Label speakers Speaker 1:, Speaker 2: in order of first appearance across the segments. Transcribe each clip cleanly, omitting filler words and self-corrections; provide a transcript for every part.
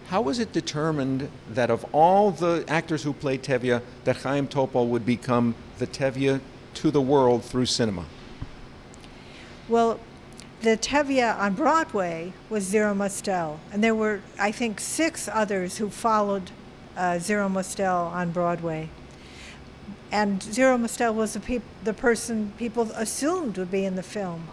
Speaker 1: How was it determined that of all the actors who played Tevye, that Chaim Topol would become the Tevye to the world through cinema?
Speaker 2: Well, the Tevye on Broadway was Zero Mostel, and there were, I think, 6 others who followed Zero Mostel on Broadway. And Zero Mostel was the person people assumed would be in the film.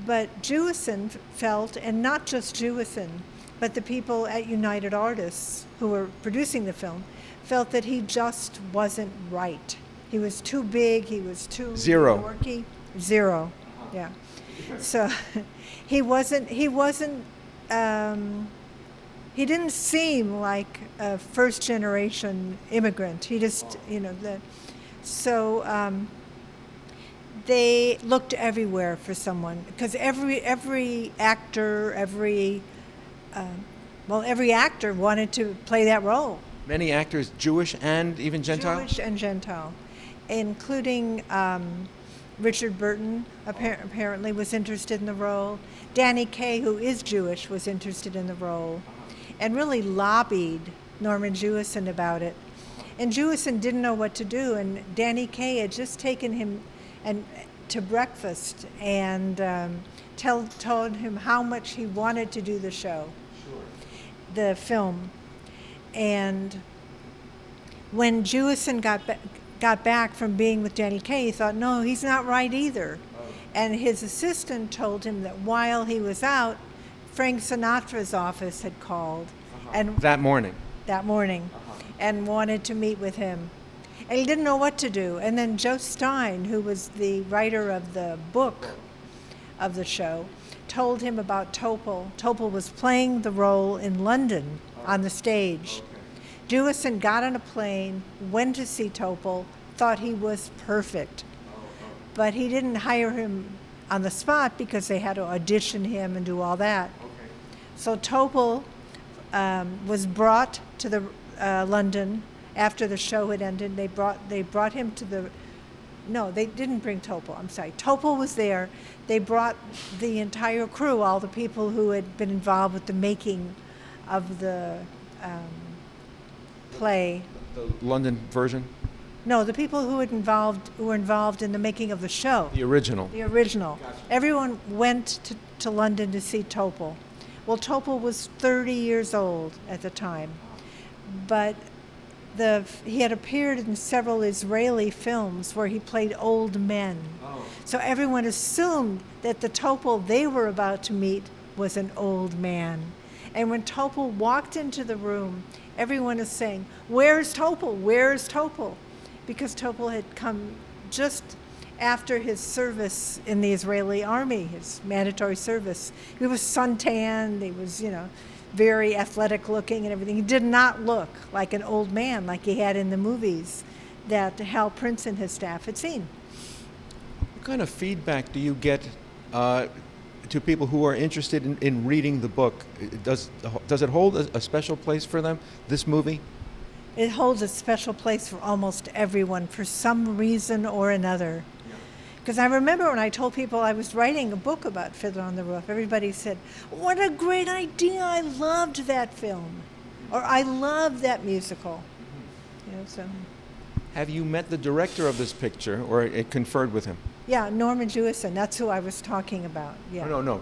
Speaker 2: But Jewison felt, and not just Jewison, but the people at United Artists who were producing the film, felt that he just wasn't right. He was too big, he was too
Speaker 1: Zero.
Speaker 2: New Yorky. Zero, yeah. So he didn't seem like a first generation immigrant. He just, they looked everywhere for someone, because every actor, every actor wanted to play that role.
Speaker 1: Many actors, Jewish and even Gentile?
Speaker 2: Jewish and Gentile, including Richard Burton apparently was interested in the role. Danny Kaye, who is Jewish, was interested in the role and really lobbied Norman Jewison about it. And Jewison didn't know what to do, and Danny Kaye had just taken him to breakfast and told him how much he wanted to do the show, the film. And when Jewison got back from being with Danny Kaye, he thought, no, he's not right either. And his assistant told him that while he was out, Frank Sinatra's office had called. And
Speaker 1: that morning,
Speaker 2: and wanted to meet with him. And he didn't know what to do. And then Joe Stein, who was the writer of the book of the show, told him about Topol. Topol was playing the role in London on the stage. Jewison got on a plane, went to see Topol, thought he was perfect. But he didn't hire him on the spot because they had to audition him and do all that. So Topol was brought to the London after the show had ended. They brought him to the. No, they didn't bring Topol. I'm sorry. Topol was there. They brought the entire crew, all the people who had been involved with the making of the play.
Speaker 1: The London version?
Speaker 2: No, the people who were involved in the making of the show.
Speaker 1: The original.
Speaker 2: The original.
Speaker 1: Gotcha.
Speaker 2: Everyone went to London to see Topol. Well, Topol was 30 years old at the time, but he had appeared in several Israeli films where he played old men. Oh. So everyone assumed that the Topol they were about to meet was an old man. And when Topol walked into the room, everyone is saying, "Where's Topol? Where's Topol?" Because Topol had come just after his service in the Israeli army, his mandatory service. He was suntanned, he was, very athletic looking and everything. He did not look like an old man like he had in the movies that Hal Prince and his staff had seen.
Speaker 1: What kind of feedback do you get to people who are interested in reading the book? Does it hold a special place for them, this movie?
Speaker 2: It holds a special place for almost everyone for some reason or another. Because I remember when I told people I was writing a book about Fiddler on the Roof, everybody said, "What a great idea, I loved that film," or "I love that musical." So.
Speaker 1: Have you met the director of this picture or conferred with him?
Speaker 2: Yeah, Norman Jewison, that's who I was talking about. Yeah.
Speaker 1: No.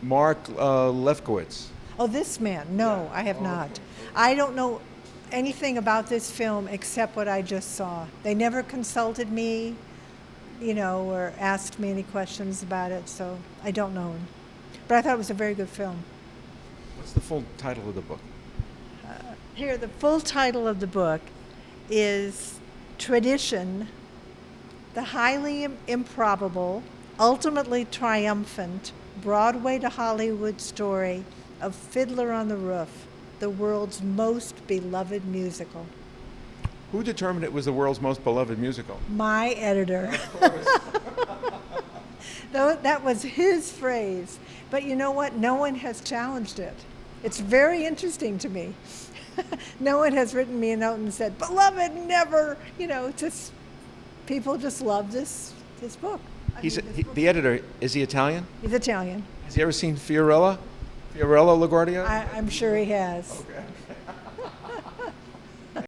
Speaker 1: Mark Lefkowitz.
Speaker 2: Oh, this man, no, I have not. Okay. I don't know anything about this film except what I just saw. They never consulted me, or asked me any questions about it, so I don't know him. But I thought it was a very good film.
Speaker 1: What's the full title of the book?
Speaker 2: Here, the full title of the book is Tradition, the highly improbable, ultimately triumphant Broadway to Hollywood story of Fiddler on the Roof, the world's most beloved musical.
Speaker 1: Who determined it was the world's most beloved musical?
Speaker 2: My editor. That was his phrase. But you know what? No one has challenged it. It's very interesting to me. No one has written me a note and said, "Beloved, never." People just love this book.
Speaker 1: The editor, is he Italian?
Speaker 2: He's Italian.
Speaker 1: Has he ever seen Fiorella? Fiorello LaGuardia?
Speaker 2: I'm sure he has.
Speaker 1: Okay.